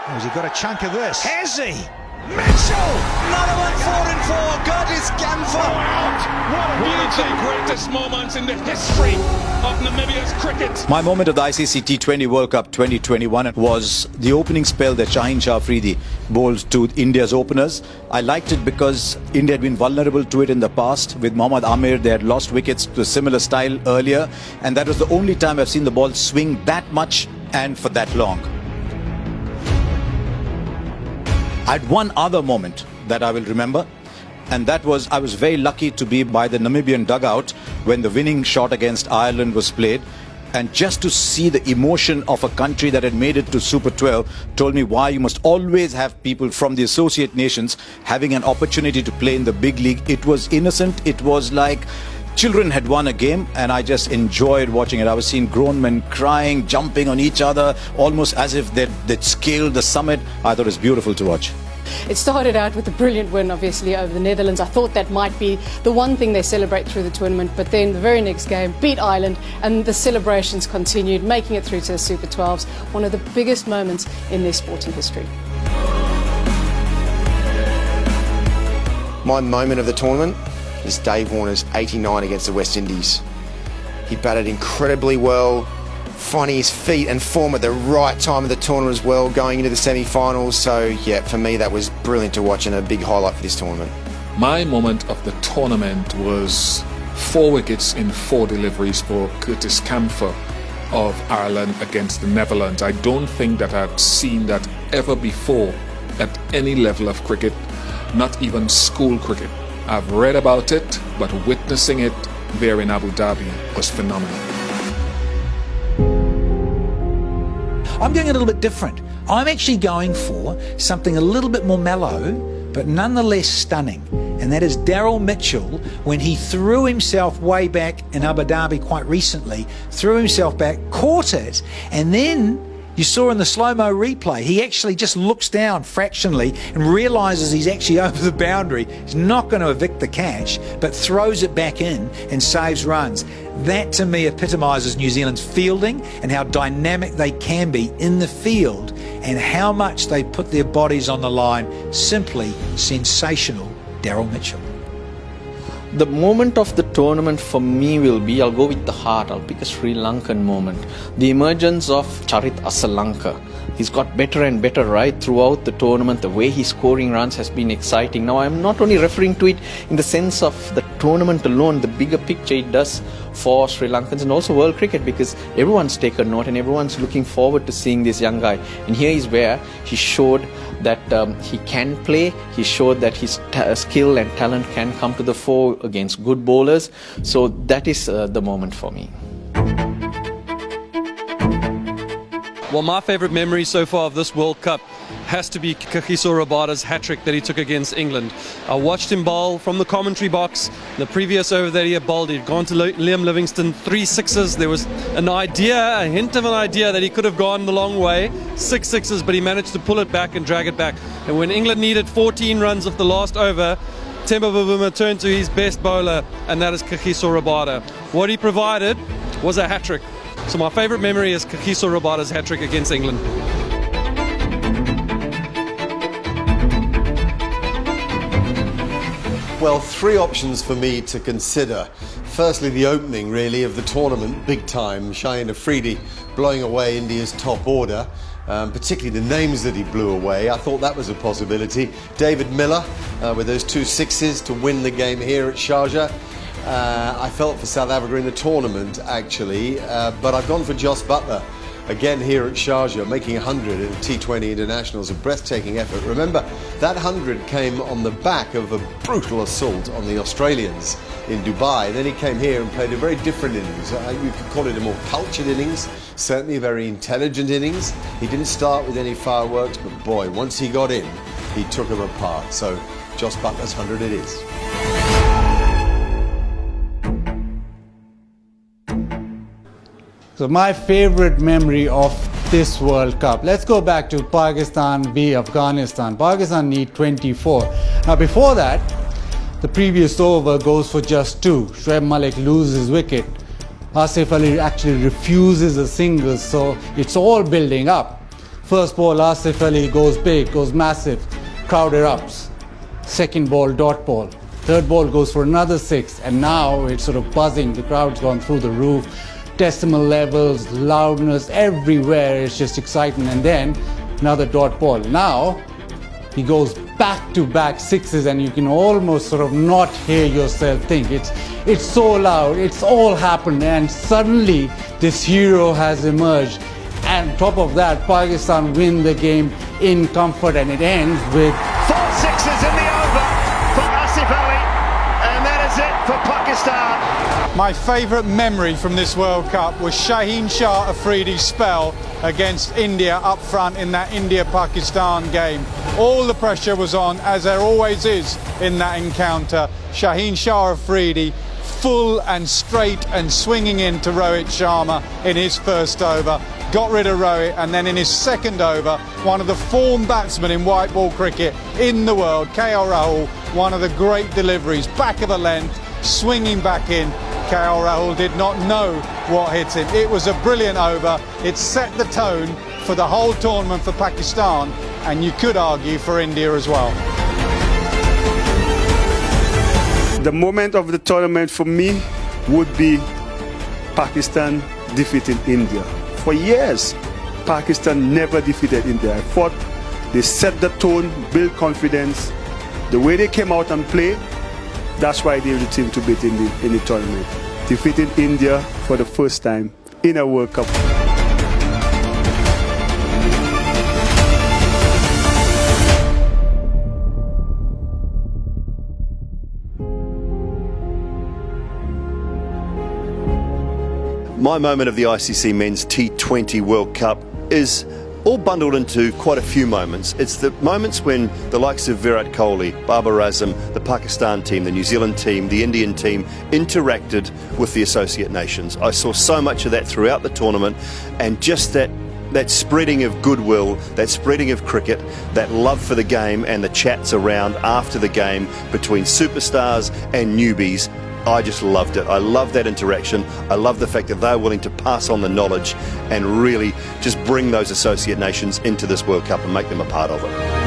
Has he got a chunk of this? Has he? Mitchell! Another one, 4-4. Goodness, Gamfor. One of the greatest moments in the history of Namibia's cricket. My moment of the ICC T20 World Cup 2021 was the opening spell that Shaheen Shah Afridi bowled to India's openers. I liked it because India had been vulnerable to it in the past. With Mohammad Amir, they had lost wickets to a similar style earlier, and that was the only time I've seen the ball swing that much and for that long. I had one other moment that I will remember, and that was I was very lucky to be by the Namibian dugout when the winning shot against Ireland was played, and just to see the emotion of a country that had made it to Super 12 told me why you must always have people from the associate nations having an opportunity to play in the big league. It was innocent, it was like children had won a game, and I just enjoyed watching it. I was seeing grown men crying, jumping on each other, almost as if they'd scaled the summit. I thought it was beautiful to watch. It started out with a brilliant win, obviously, over the Netherlands. I thought that might be the one thing they celebrate through the tournament, but then the very next game beat Ireland, and the celebrations continued, making it through to the Super 12s, one of the biggest moments in their sporting history. My moment of the tournament is Dave Warner's 89 against the West Indies. He batted incredibly well, finding his feet and form at the right time of the tournament as well, going into the semi-finals. So yeah, for me that was brilliant to watch and a big highlight for this tournament. My moment of the tournament was 4 wickets in 4 deliveries for Curtis Camphor of Ireland against the Netherlands. I don't think that I'd seen that ever before at any level of cricket, not even school cricket. I've read about it, but witnessing it there in Abu Dhabi was phenomenal. I'm going a little bit different. I'm actually going for something a little bit more mellow, but nonetheless stunning. And that is Daryl Mitchell, when he threw himself way back in Abu Dhabi quite recently, threw himself back, caught it, and then you saw in the slow-mo replay, he actually just looks down fractionally and realises he's actually over the boundary. He's not going to evict the catch, but throws it back in and saves runs. That, to me, epitomises New Zealand's fielding and how dynamic they can be in the field and how much they put their bodies on the line. Simply sensational, Daryl Mitchell. The moment of the tournament for me will be, I'll go with the heart, I'll pick a Sri Lankan moment. The emergence of Charit Asalanka. He's got better and better right throughout the tournament. The way he's scoring runs has been exciting. Now, I'm not only referring to it in the sense of the tournament alone, the bigger picture it does for Sri Lankans and also world cricket, because everyone's taken note and everyone's looking forward to seeing this young guy. And here is where he showed that he can play. He showed that his skill and talent can come to the fore against good bowlers. So that is the moment for me. Well, my favourite memory so far of this World Cup has to be Kagiso Rabada's hat-trick that he took against England. I watched him bowl from the commentary box. The previous over that he had bowled, he'd gone to Liam Livingstone, 3 sixes. There was an idea, a hint of an idea that he could have gone the long way, 6 sixes, but he managed to pull it back and drag it back. And when England needed 14 runs of the last over, Temba Bavuma turned to his best bowler, and that is Kagiso Rabada. What he provided was a hat-trick. So my favourite memory is Kagiso Rabada's hat-trick against England. Well, 3 options for me to consider. Firstly, the opening, really, of the tournament, big time. Shaheen Afridi blowing away India's top order, particularly the names that he blew away. I thought that was a possibility. David Miller with those 2 sixes to win the game here at Sharjah. I felt for South Africa in the tournament, actually, but I've gone for Jos Buttler again here at Sharjah, making 100 in T20 internationals, a breathtaking effort. Remember, that 100 came on the back of a brutal assault on the Australians in Dubai. Then he came here and played a very different innings. You could call it a more cultured innings, certainly a very intelligent innings. He didn't start with any fireworks, but boy, once he got in, he took them apart. So Jos Buttler's 100 it is. So my favorite memory of this World Cup. Let's go back to Pakistan v Afghanistan. Pakistan need 24. Now before that, the previous over goes for just 2. Shoaib Malik loses wicket. Asif Ali actually refuses a single, so it's all building up. First ball, Asif Ali goes big, goes massive, crowd erupts. Second ball, dot ball. Third ball goes for another 6, and now it's sort of buzzing. The crowd's gone through the roof. Decimal levels, loudness, everywhere. It's just exciting. And then another dot ball. Now he goes back-to-back 6s, and you can almost sort of not hear yourself think. It's so loud. It's all happened, and suddenly this hero has emerged. And on top of that, Pakistan win the game in comfort, and it ends with 4 sixes in the over for Asif Ali, and that is it for Pakistan. My favourite memory from this World Cup was Shaheen Shah Afridi's spell against India up front in that India-Pakistan game. All the pressure was on, as there always is in that encounter. Shaheen Shah Afridi full and straight and swinging into Rohit Sharma in his first over. Got rid of Rohit, and then in his second over, one of the form batsmen in white ball cricket in the world, KL Rahul, one of the great deliveries, back of the length, swinging back in. KL Rahul did not know what hit him. It was a brilliant over. It set the tone for the whole tournament for Pakistan, and you could argue for India as well. The moment of the tournament for me would be Pakistan defeating India. For years, Pakistan never defeated India. I thought they set the tone, built confidence. The way they came out and played, that's why they were the team to beat in the tournament. Defeating India for the first time in a World Cup. My moment of the ICC Men's T20 World Cup is all bundled into quite a few moments. It's the moments when the likes of Virat Kohli, Babar Azam, the Pakistan team, the New Zealand team, the Indian team interacted with the associate nations. I saw so much of that throughout the tournament, and just that spreading of goodwill, that spreading of cricket, that love for the game, and the chats around after the game between superstars and newbies. I just loved it. I love that interaction. I love the fact that they're willing to pass on the knowledge and really just bring those associate nations into this World Cup and make them a part of it.